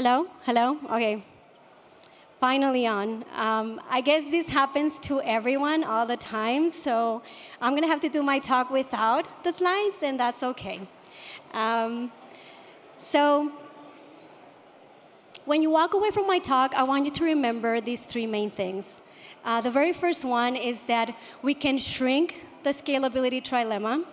Hello? Hello? Okay. Finally on. I guess this happens to everyone all the time, so I'm going to have to do my talk without the slides, and that's okay. So when you walk away from my talk, I want you to remember these three main things. The very first one is that we can shrink the scalability trilemma,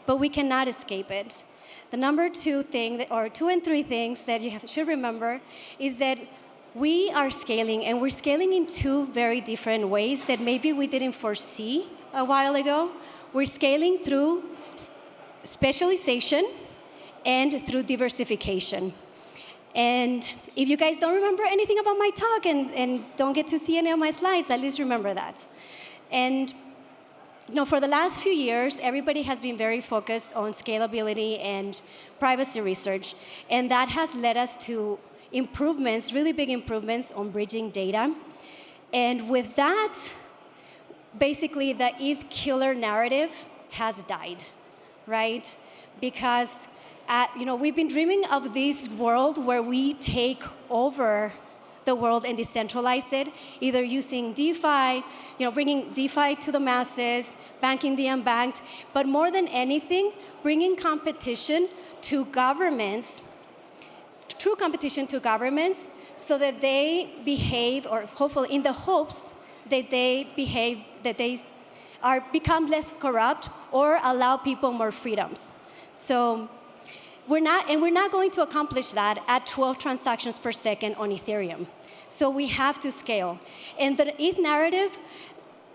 but we cannot escape it. The number two thing, or two and three things that you should remember is that we are scaling, and we're scaling in two very different ways that maybe we didn't foresee a while ago. We're scaling through specialization and through diversification. And if you guys don't remember anything about my talk and don't get to see any of my slides, at least remember that. And for the last few years, everybody has been very focused on scalability and privacy research. And that has led us to improvements, really big improvements on bridging data. And with that, basically the ETH killer narrative has died, right? Because we've been dreaming of this world where we take over the world and decentralize it, either using DeFi, bringing DeFi to the masses, banking the unbanked, but more than anything, bringing competition to governments, true competition to governments, so that they behave, or hopefully in the hopes that they behave, that they become less corrupt or allow people more freedoms. So we're not going to accomplish that at 12 transactions per second on Ethereum. So we have to scale. And the ETH narrative,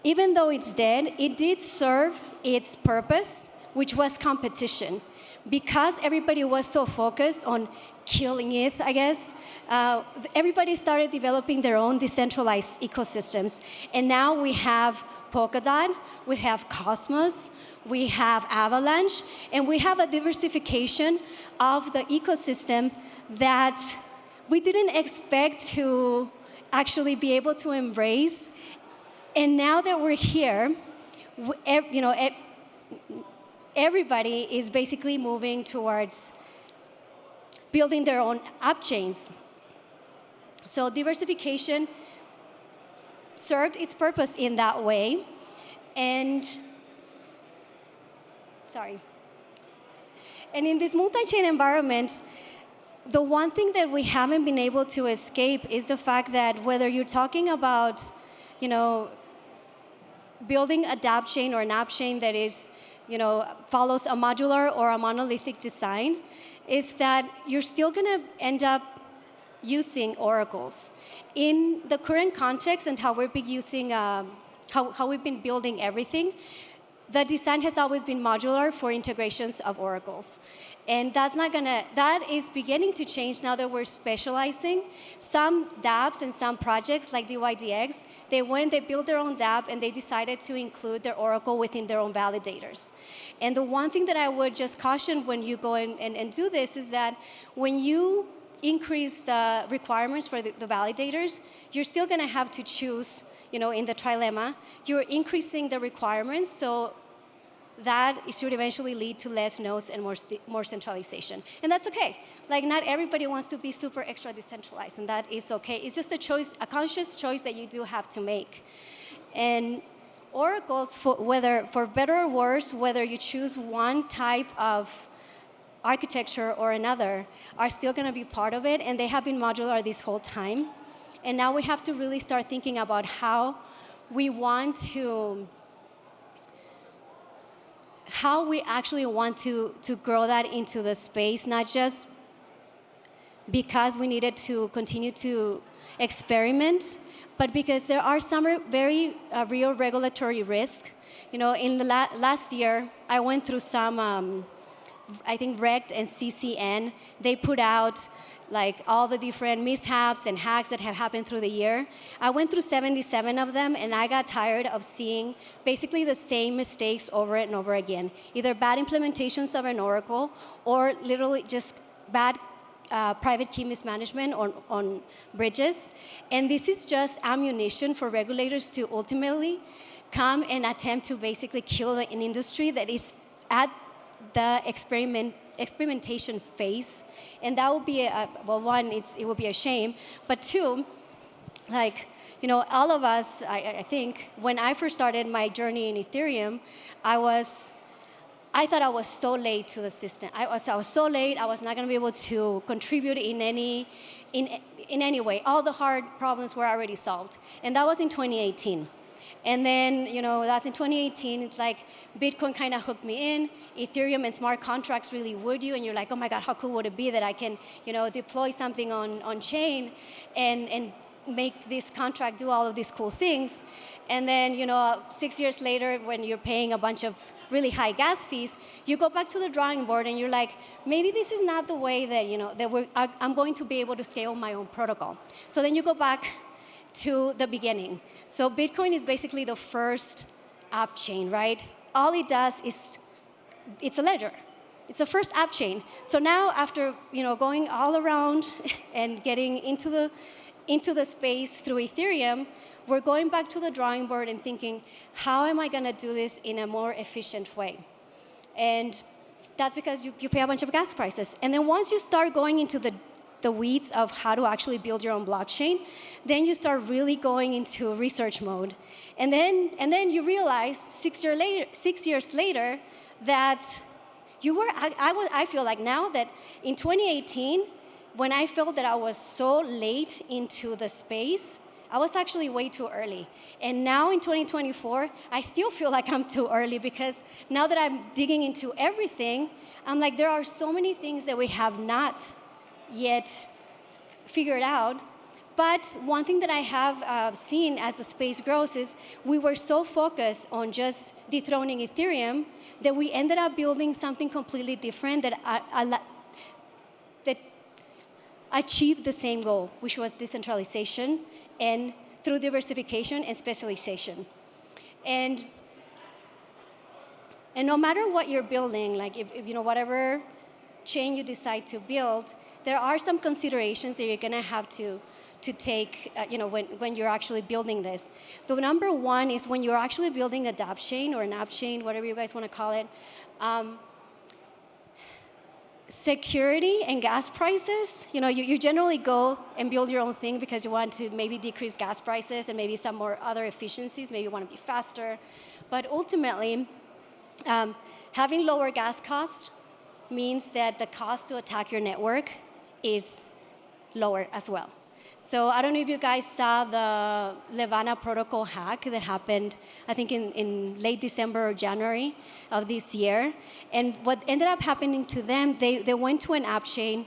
even though it's dead, it did serve its purpose, which was competition. Because everybody was so focused on killing ETH, I guess, everybody started developing their own decentralized ecosystems. And now we have Polkadot, we have Cosmos, we have Avalanche, and we have a diversification of the ecosystem that we didn't expect to actually be able to embrace. And now that we're here, everybody is basically moving towards building their own app chains. So diversification served its purpose in that way. And in this multi-chain environment, the one thing that we haven't been able to escape is the fact that whether you're talking about, building a dApp chain or an app chain that is, follows a modular or a monolithic design, is that you're still going to end up using oracles. In the current context and how we've been using, how we've been building everything, the design has always been modular for integrations of oracles. And that is beginning to change now that we're specializing. Some dApps and some projects like DYDX, they built their own dApp and they decided to include their oracle within their own validators. And the one thing that I would just caution when you go and do this is that when you increase the requirements for the validators, you're still going to have to choose, in the trilemma, you're increasing the requirements, so that should eventually lead to less nodes and more centralization. And that's okay. Like, not everybody wants to be super extra decentralized, and that is okay. It's just a choice, a conscious choice that you do have to make. And oracles, for better or worse, whether you choose one type of architecture or another, are still going to be part of it, and they have been modular this whole time. And now we have to really start thinking about how we actually want to grow that into the space, not just because we needed to continue to experiment, but because there are some very real regulatory risks. In the last year, I went through some, I think Rect and CCN, they put out like all the different mishaps and hacks that have happened through the year. I went through 77 of them, and I got tired of seeing basically the same mistakes over and over again. Either bad implementations of an oracle, or literally just bad private key mismanagement on bridges. And this is just ammunition for regulators to ultimately come and attempt to basically kill an industry that is at the experimentation phase, and that would be well, one, it would be a shame, but two, like, all of us, I think, when I first started my journey in Ethereum, I thought I was so late to the system. I was so late. I was not going to be able to contribute in any way. All the hard problems were already solved, and that was in 2018. And then, that's in 2018. It's like Bitcoin kind of hooked me in. Ethereum and smart contracts really would you, and you're like, oh my God, how cool would it be that I can, deploy something on chain and make this contract do all of these cool things. And then, 6 years later, when you're paying a bunch of really high gas fees, you go back to the drawing board and you're like, maybe this is not the way that, I'm going to be able to scale my own protocol. So then you go back to the beginning. So Bitcoin is basically the first app chain, right? All it does is, it's a ledger. It's the first app chain. So now after, going all around and getting into the space through Ethereum, we're going back to the drawing board and thinking, how am I going to do this in a more efficient way? And that's because you pay a bunch of gas prices. And then once you start going into the weeds of how to actually build your own blockchain, then you start really going into research mode. And then you realize 6 years later that I feel like now that in 2018, when I felt that I was so late into the space, I was actually way too early. And now in 2024, I still feel like I'm too early, because now that I'm digging into everything, I'm like, there are so many things that we have not yet figured out. But one thing that I have seen as the space grows is we were so focused on just dethroning Ethereum that we ended up building something completely different that achieved the same goal, which was decentralization, and through diversification and specialization. And no matter what you're building, like if whatever chain you decide to build, there are some considerations that you're going to have to take when you're actually building this. The number one is when you're actually building a dApp chain or an app chain, whatever you guys want to call it, security and gas prices. You generally go and build your own thing because you want to maybe decrease gas prices and maybe some more other efficiencies. Maybe you want to be faster. But ultimately, having lower gas costs means that the cost to attack your network is lower as well. So I don't know if you guys saw the Levana protocol hack that happened, I think in late December or January of this year. And what ended up happening to them, they went to an app chain,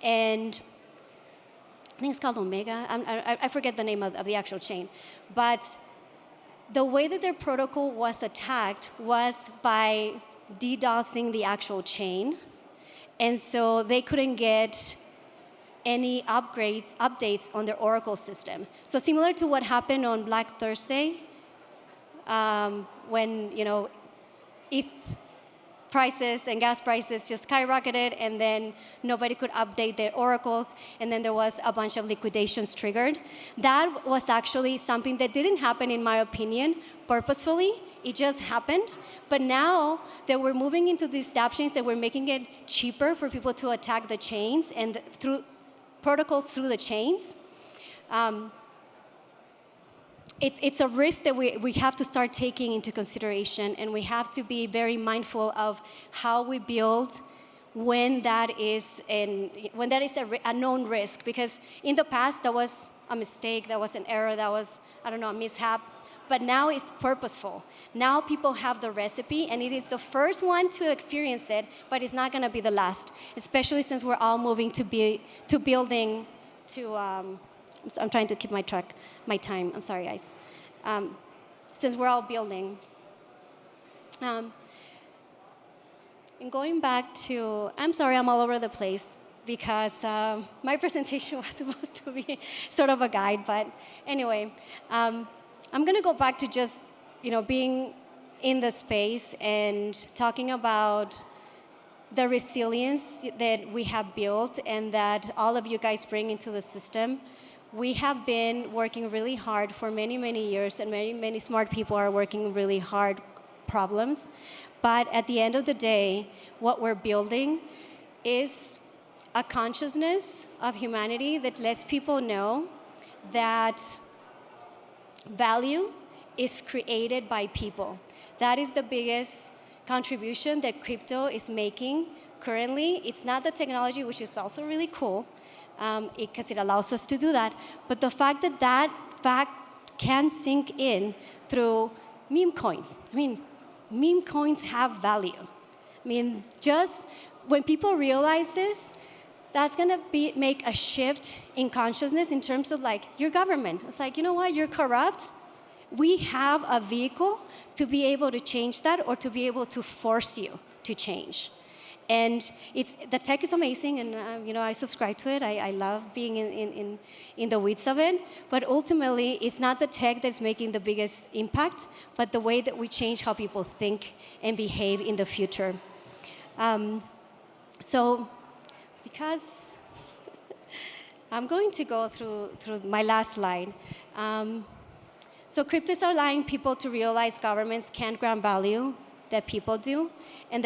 and I think it's called Omega. I forget the name of the actual chain. But the way that their protocol was attacked was by DDoSing the actual chain. And so they couldn't get any updates on their Oracle system. So similar to what happened on Black Thursday, when ETH prices and gas prices just skyrocketed, and then nobody could update their oracles, and then there was a bunch of liquidations triggered. That was actually something that didn't happen, in my opinion, purposefully. It just happened. But now that we're moving into these dApp chains, that we're making it cheaper for people to attack the chains and through protocols through the chains, it's a risk that we have to start taking into consideration, and we have to be very mindful of how we build when that is a known risk. Because in the past, that was a mistake, that was an error, that was, a mishap. But now it's purposeful. Now people have the recipe, and it is the first one to experience it, but it's not going to be the last, especially since we're all moving to building to, I'm trying to keep my time. I'm sorry, guys. Since we're all building. And going back to, I'm sorry, I'm all over the place, because my presentation was supposed to be sort of a guide, but anyway. I'm going to go back to just, being in the space and talking about the resilience that we have built and that all of you guys bring into the system. We have been working really hard for many, many years, and many, many smart people are working really hard problems. But at the end of the day, what we're building is a consciousness of humanity that lets people know that value is created by people. That is the biggest contribution that crypto is making currently. It's not the technology, which is also really cool, because it allows us to do that, but the fact that that fact can sink in through meme coins. I mean, meme coins have value. I mean, just when people realize this, that's gonna make a shift in consciousness in terms of like your government. It's like, you know what, you're corrupt. We have a vehicle to be able to change that or to be able to force you to change. And the tech is amazing, and I subscribe to it. I love being in the weeds of it. But ultimately, it's not the tech that's making the biggest impact, but the way that we change how people think and behave in the future. So, because I'm going to go through my last slide. So cryptos are allowing people to realize governments can't grant value that people do, and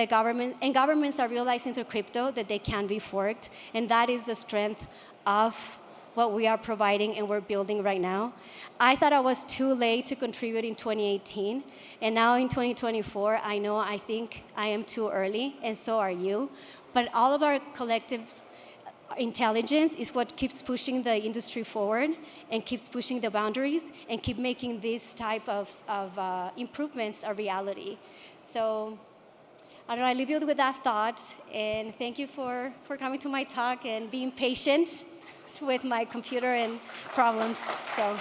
governments are realizing through crypto that they can be forked, and that is the strength of what we are providing and we're building right now. I thought I was too late to contribute in 2018, and now in 2024, I think I am too early, and so are you. But all of our collective intelligence is what keeps pushing the industry forward and keeps pushing the boundaries and keep making this type of improvements a reality. So I don't know, I leave you with that thought, and thank you for coming to my talk and being patient with my computer and problems. So.